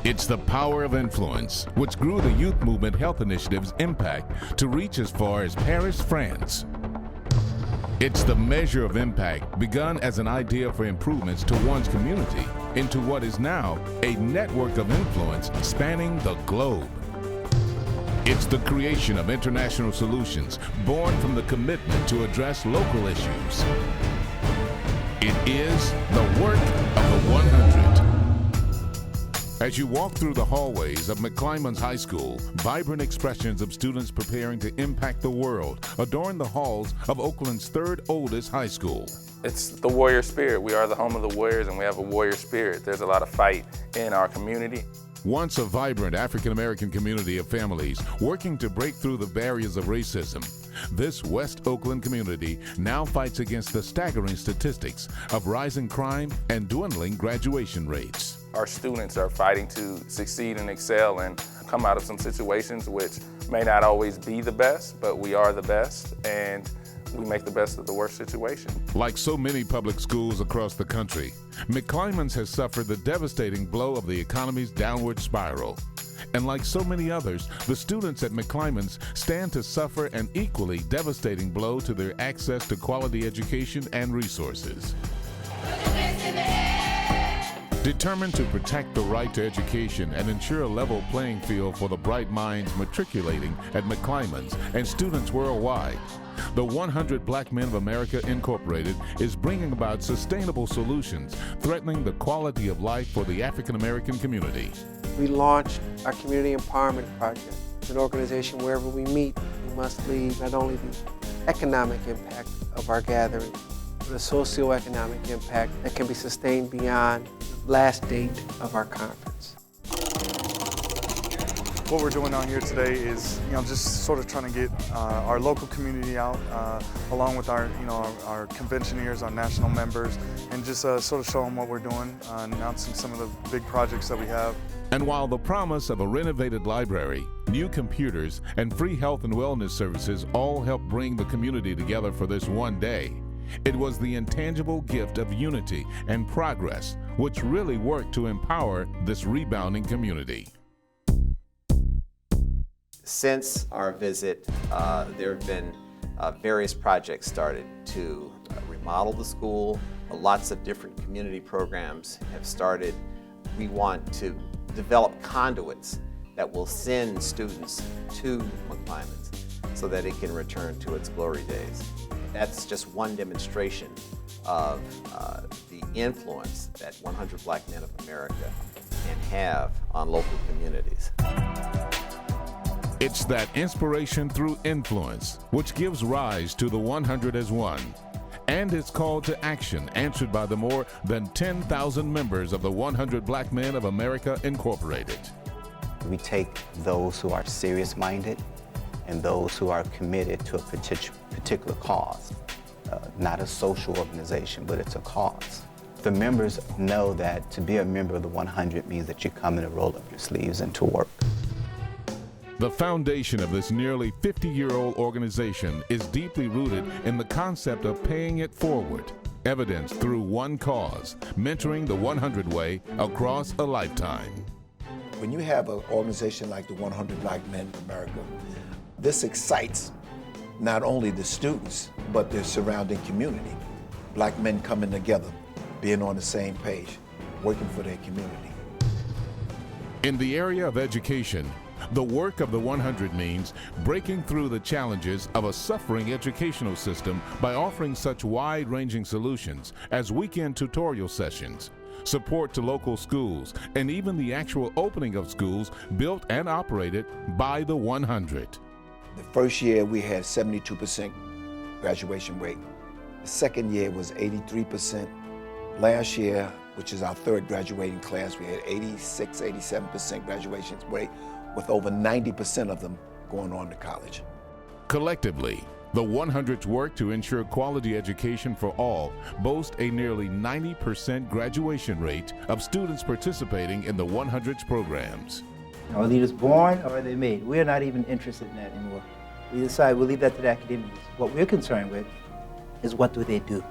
It's the power of influence, which grew the youth movement health initiative's impact to reach as far as Paris, France. It's the measure of impact begun as an idea for improvements to one's community into what is now a network of influence spanning the globe. It's the creation of international solutions born from the commitment to address local issues. It is the work of the 100. As you walk through the hallways of McClymonds High School, vibrant expressions of students preparing to impact the world adorn the halls of Oakland's third oldest high school. It's the warrior spirit. We are the home of the warriors, and we have a warrior spirit. There's a lot of fight in our community. Once a vibrant African-American community of families working to break through the barriers of racism, this West Oakland community now fights against the staggering statistics of rising crime and dwindling graduation rates. Our students are fighting to succeed and excel and come out of some situations which may not always be the best, but we are the best, and we make the best of the worst situation. Like so many public schools across the country, McClymonds has suffered the devastating blow of the economy's downward spiral. And like so many others, the students at McClymonds stand to suffer an equally devastating blow to their access to quality education and resources. Determined to protect the right to education and ensure a level playing field for the bright minds matriculating at McClymonds and students worldwide, the 100 Black Men of America Incorporated is bringing about sustainable solutions threatening the quality of life for the African American community. We launched our Community Empowerment Project. It's an organization wherever we meet, we must leave not only the economic impact of our gathering, but a socioeconomic impact that can be sustained beyond the last date of our conference. What we're doing out here today is, just sort of trying to get our local community out, along with our, our conventioneers, our national members, and just sort of show them what we're doing, announcing some of the big projects that we have. And while the promise of a renovated library, new computers, and free health and wellness services all help bring the community together for this one day, it was the intangible gift of unity and progress which really worked to empower this rebounding community. Since our visit, there have been various projects started to remodel the school. Lots of different community programs have started. We want to develop conduits that will send students to McClymonds so that it can return to its glory days. That's just one demonstration of the influence that 100 Black Men of America can have on local communities. It's that inspiration through influence which gives rise to the 100 as one, and its call to action answered by the more than 10,000 members of the 100 Black Men of America Incorporated. We take those who are serious-minded and those who are committed to a particular cause, not a social organization, but it's a cause. The members know that to be a member of the 100 means that you come in and roll up your sleeves and to work. The foundation of this nearly 50-year-old organization is deeply rooted in the concept of paying it forward, evidenced through one cause, mentoring the 100 way across a lifetime. When you have an organization like the 100 Black Men of America, this excites not only the students, but their surrounding community. Black men coming together, being on the same page, working for their community. In the area of education, the work of the 100 means breaking through the challenges of a suffering educational system by offering such wide-ranging solutions as weekend tutorial sessions, support to local schools, and even the actual opening of schools built and operated by the 100. The first year we had 72% graduation rate. The second year was 83%. Last year, which is our third graduating class, we had 86, 87% graduation rate, with over 90% of them going on to college. Collectively, the 100's work to ensure quality education for all boast a nearly 90% graduation rate of students participating in the 100's programs. Are leaders born or are they made? We're not even interested in that anymore. We decide we'll leave that to the academics. What we're concerned with is what do they do?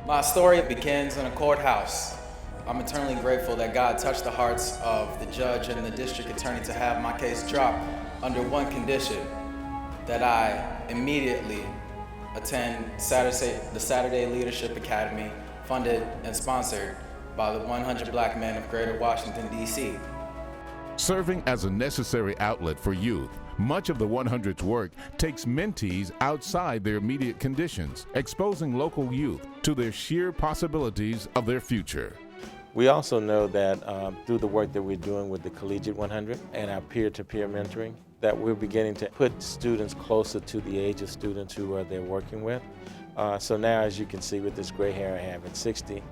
My story begins in a courthouse. I'm eternally grateful that God touched the hearts of the judge and the district attorney to have my case dropped under one condition, that I immediately attend the Saturday Leadership Academy, funded and sponsored by the 100 Black Men of Greater Washington, D.C. Serving as a necessary outlet for youth, much of the 100's work takes mentees outside their immediate conditions, exposing local youth to their sheer possibilities of their future. We also know that through the work that we're doing with the Collegiate 100 and our peer-to-peer mentoring, that we're beginning to put students closer to the age of students who they're working with. So now, as you can see with this gray hair I have at 60,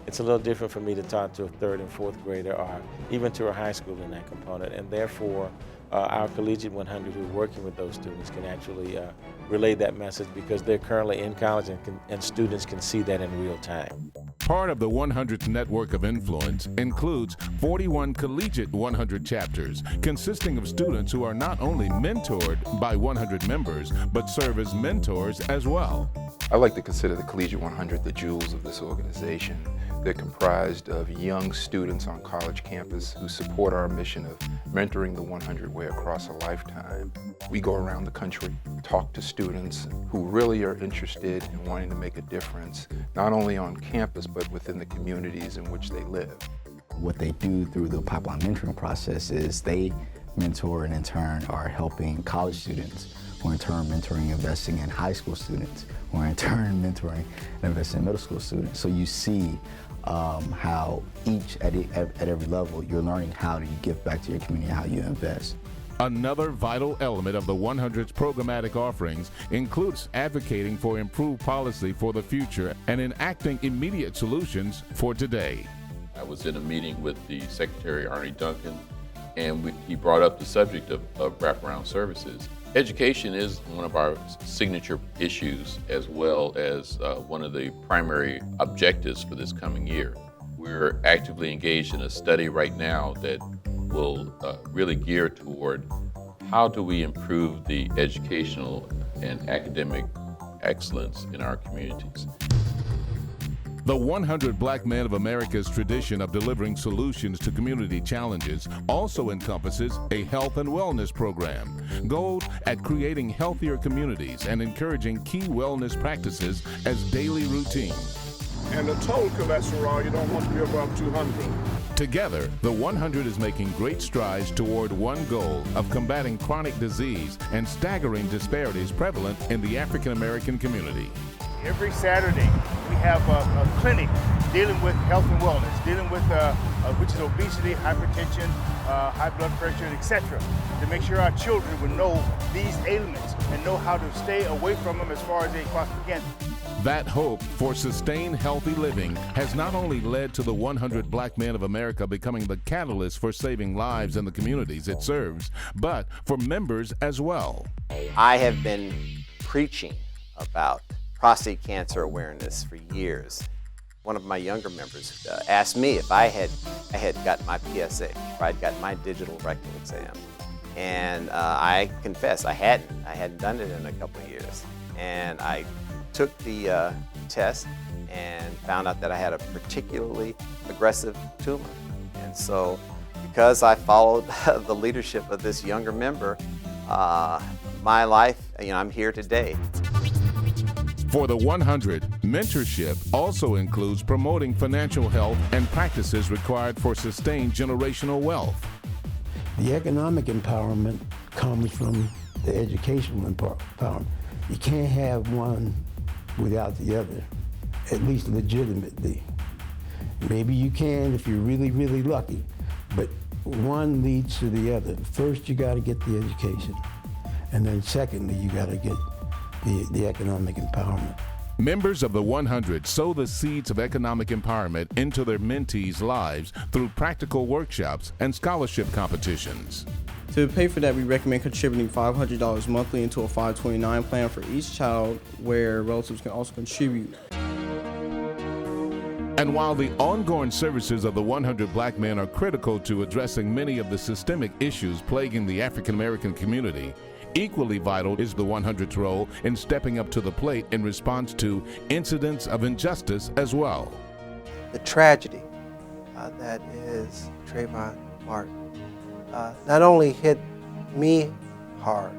it's a little different for me to talk to a 3rd and 4th grader or even to a high school in that component, and therefore our Collegiate 100 who are working with those students can actually relay that message because they're currently in college and students can see that in real time. Part of the 100's network of influence includes 41 Collegiate 100 chapters, consisting of students who are not only mentored by 100 members, but serve as mentors as well. I like to consider the Collegiate 100 the jewels of this organization. They're comprised of young students on college campus who support our mission of mentoring the 100 way across a lifetime. We go around the country, talk to students who really are interested in wanting to make a difference, not only on campus, but within the communities in which they live. What they do through the pipeline mentoring process is they mentor and in turn are helping college students, who are in turn mentoring and investing in high school students, who are in turn mentoring and investing in middle school students. So you see how each, at every level, you're learning how do you give back to your community, how you invest. Another vital element of the 100's programmatic offerings includes advocating for improved policy for the future and enacting immediate solutions for today. I was in a meeting with the Secretary, Arnie Duncan, and he brought up the subject of wraparound services. Education is one of our signature issues as well as one of the primary objectives for this coming year. We're actively engaged in a study right now that will really gear toward how do we improve the educational and academic excellence in our communities. The 100 Black Men of America's tradition of delivering solutions to community challenges also encompasses a health and wellness program, goaled at creating healthier communities and encouraging key wellness practices as daily routine. And the total cholesterol, you don't want to be above 200. Together, the 100 is making great strides toward one goal of combating chronic disease and staggering disparities prevalent in the African American community. Every Saturday, we have a clinic dealing with health and wellness, dealing with which is obesity, hypertension, high blood pressure, etc., to make sure our children will know these ailments and know how to stay away from them as far as they possibly can. That hope for sustained healthy living has not only led to the 100 Black Men of America becoming the catalyst for saving lives in the communities it serves, but for members as well. I have been preaching about prostate cancer awareness for years. One of my younger members asked me if I had got my PSA, or I'd got my digital rectal exam. And I confess I hadn't done it in a couple of years. And I took the test and found out that I had a particularly aggressive tumor. And so because I followed the leadership of this younger member, my life, I'm here today. For the 100, mentorship also includes promoting financial health and practices required for sustained generational wealth. The economic empowerment comes from the educational empowerment. You can't have one without the other, at least legitimately. Maybe you can if you're really, really lucky, but one leads to the other. First, you got to get the education, and then secondly, you got to get the economic empowerment. Members of the 100 sow the seeds of economic empowerment into their mentees' lives through practical workshops and scholarship competitions. To pay for that, we recommend contributing $500 monthly into a 529 plan for each child, where relatives can also contribute. And while the ongoing services of the 100 Black Men are critical to addressing many of the systemic issues plaguing the African American community, equally vital is the 100's role in stepping up to the plate in response to incidents of injustice as well. The tragedy that is Trayvon Martin. Not only hit me hard,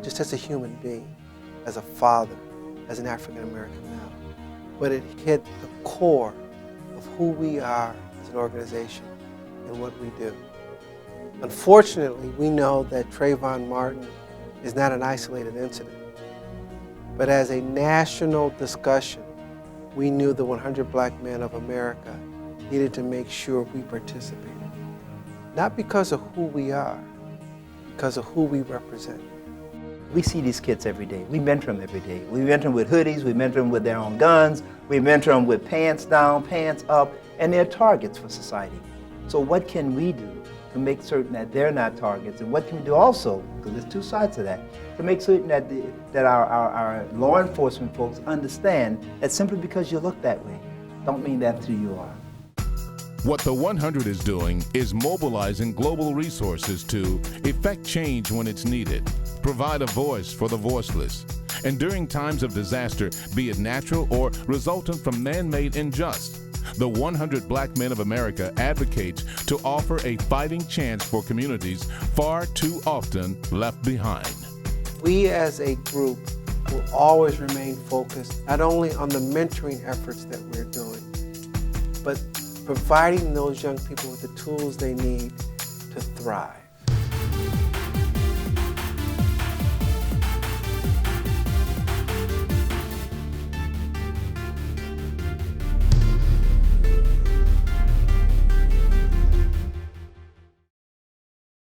just as a human being, as a father, as an African American male, but it hit the core of who we are as an organization and what we do. Unfortunately, we know that Trayvon Martin is not an isolated incident, but as a national discussion, we knew the 100 Black Men of America needed to make sure we participated. Not because of who we are, because of who we represent. We see these kids every day. We mentor them every day. We mentor them with hoodies, we mentor them with their own guns, we mentor them with pants down, pants up, and they're targets for society. So what can we do to make certain that they're not targets? And what can we do also, because there's two sides to that, to make certain that our law enforcement folks understand that simply because you look that way, don't mean that's who you are. What the 100 is doing is mobilizing global resources to effect change when it's needed, provide a voice for the voiceless, and during times of disaster, be it natural or resultant from man-made injustice, the 100 Black Men of America advocates to offer a fighting chance for communities far too often left behind. We as a group will always remain focused not only on the mentoring efforts that we're doing, but providing those young people with the tools they need to thrive.